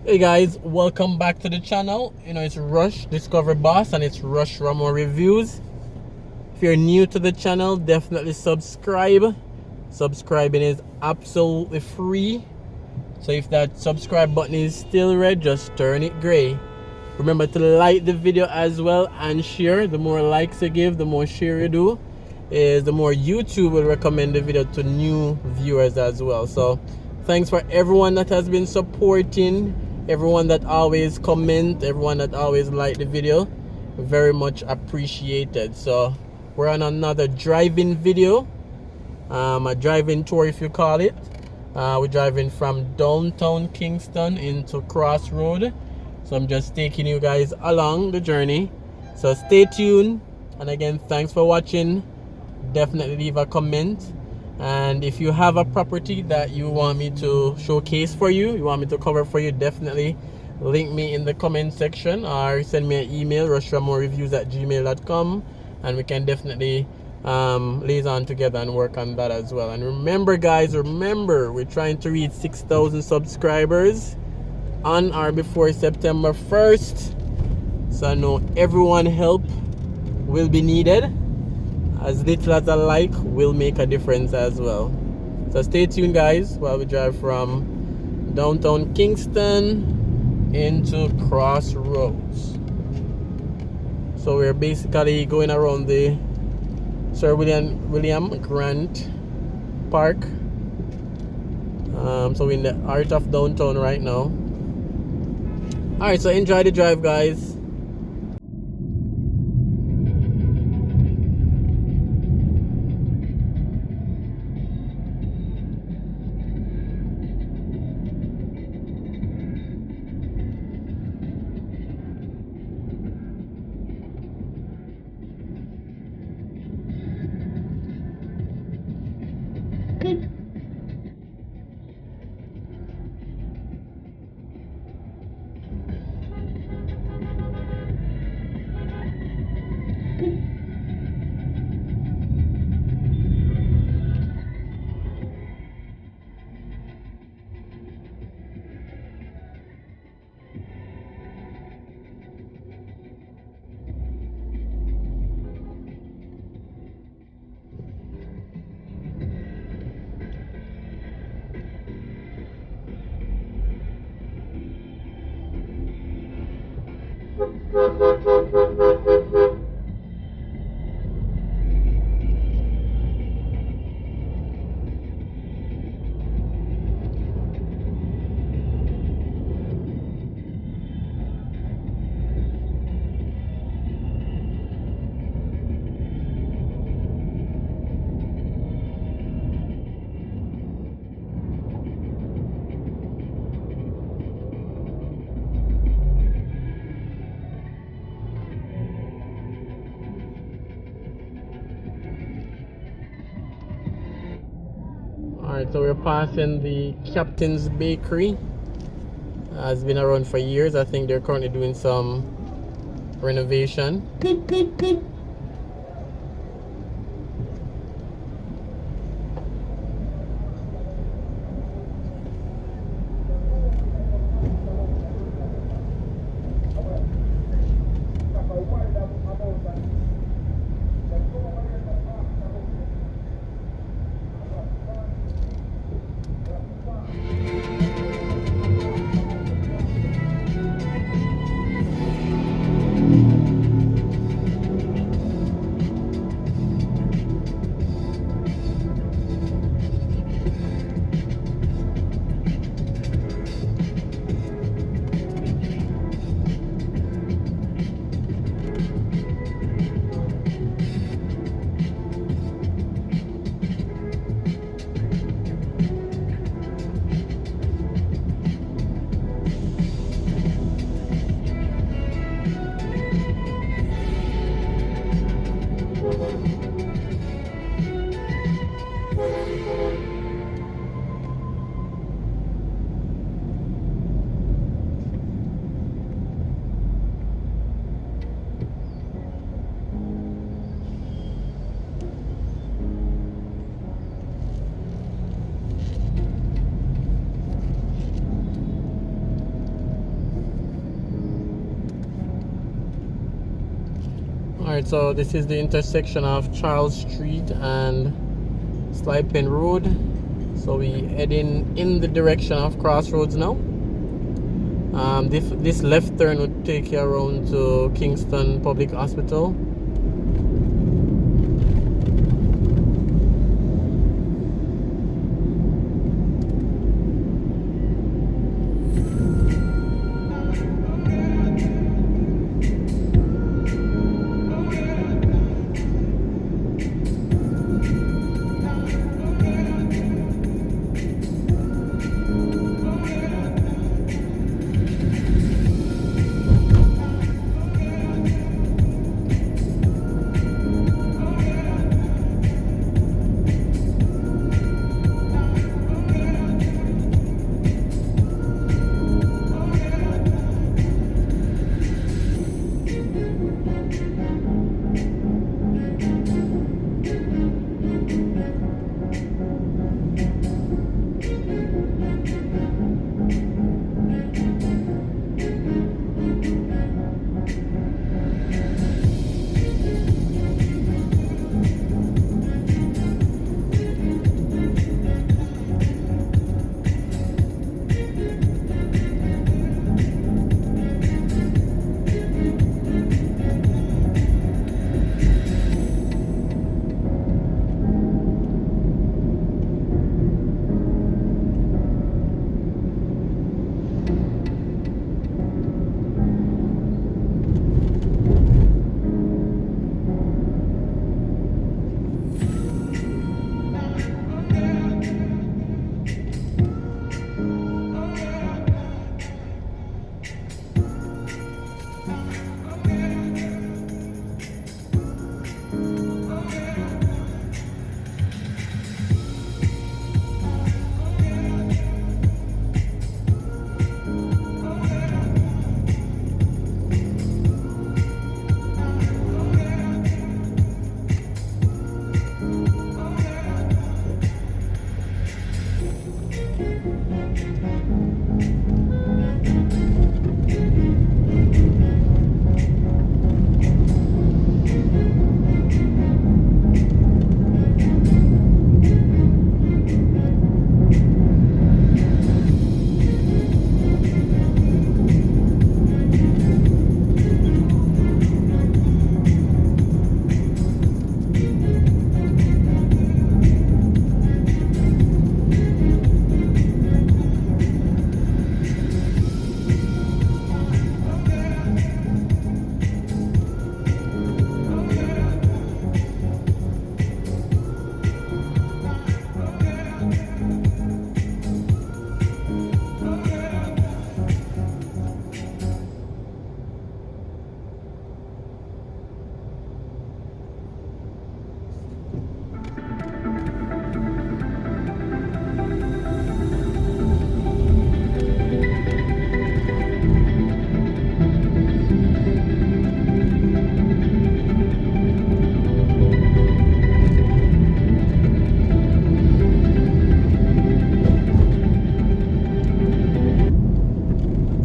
Hey guys, welcome back to the channel. It's Rush Discover Boss and it's Rush Raymore Reviews. If you're new to the channel, definitely subscribe. Subscribing is absolutely free. So if that subscribe button is still red, just turn it gray. Remember to like the video as well and share. The more likes you give, the more share you do, the more YouTube will recommend the video to new viewers as well. So thanks for everyone that has been supporting, everyone that always comment, everyone that always like the video. Very much appreciated. So we're on another driving video, a driving tour if you call it. We're driving from downtown Kingston into Crossroad. So I'm just taking you guys along the journey. So stay tuned. And again, thanks for watching. Definitely leave a comment. And if you have a property that you want me to showcase for you, you want me to cover for you, definitely link me in the comment section or send me an email, rushramorereviews@gmail.com, and we can definitely liaison together and work on that as well. And remember guys, we're trying to reach 6,000 subscribers on or before September 1st. So I know everyone help will be needed. As little as a like will make a difference as well. So stay tuned guys while we drive from downtown Kingston into Crossroads. So we're basically going around the Sir William Grant Park. So we're in the heart of downtown right now. Alright, so enjoy the drive guys. Alright, so we're passing the Captain's Bakery. It's been around for years. I think they're currently doing some renovation. Alright, so this is the intersection of Charles Street and Slipen Road. So we heading in the direction of Crossroads now. This left turn would take you around to Kingston Public Hospital.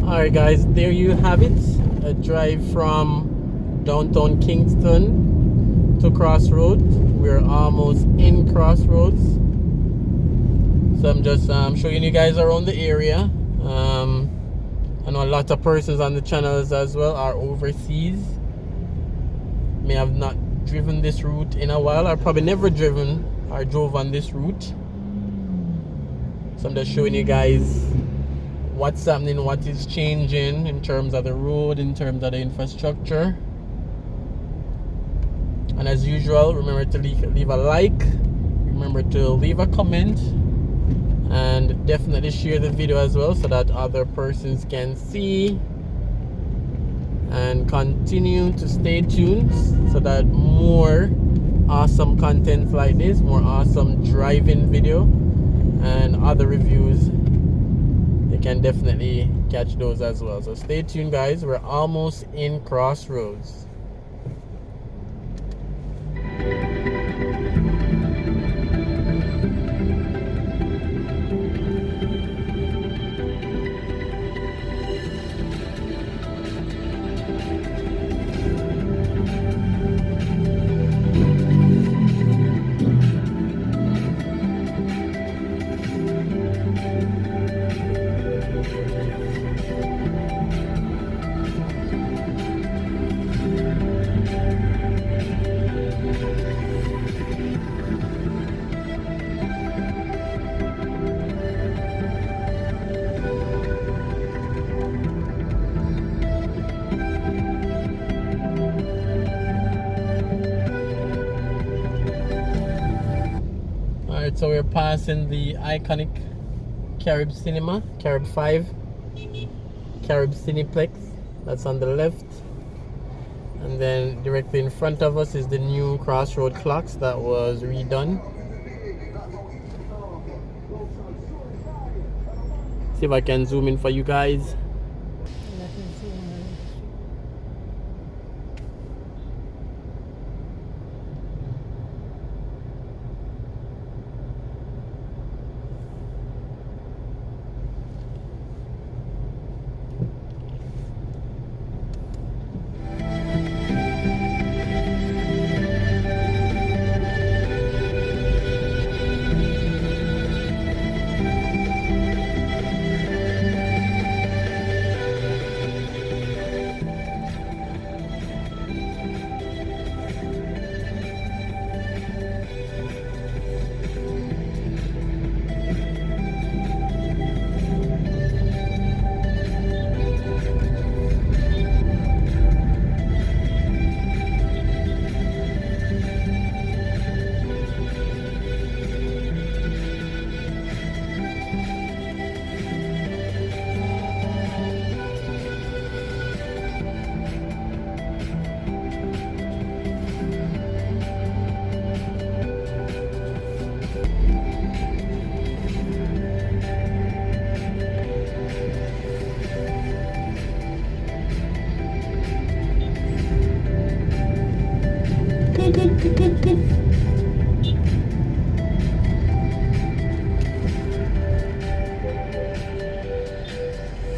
Alright guys, there you have it. A drive from downtown Kingston to Crossroads. We're almost in Crossroads. So I'm just showing you guys around the area. I know a lot of persons on the channels as well are overseas. May have not driven this route in a while, or probably never driven or drove on this route. So I'm just showing you guys what's happening, what is changing in terms of the road, in terms of the infrastructure. And as usual, remember to leave a like, remember to leave a comment, and definitely share the video as well so that other persons can see, and continue to stay tuned so that more awesome content like this, more awesome driving video and other reviews, you can definitely catch those as well. So stay tuned guys, we're almost in Crossroads. we're passing the iconic Carib Cinema, Carib 5, Carib Cineplex. That's on the left. And then directly in front of us is the new Crossroad clocks that was redone. See if I can zoom in for you guys.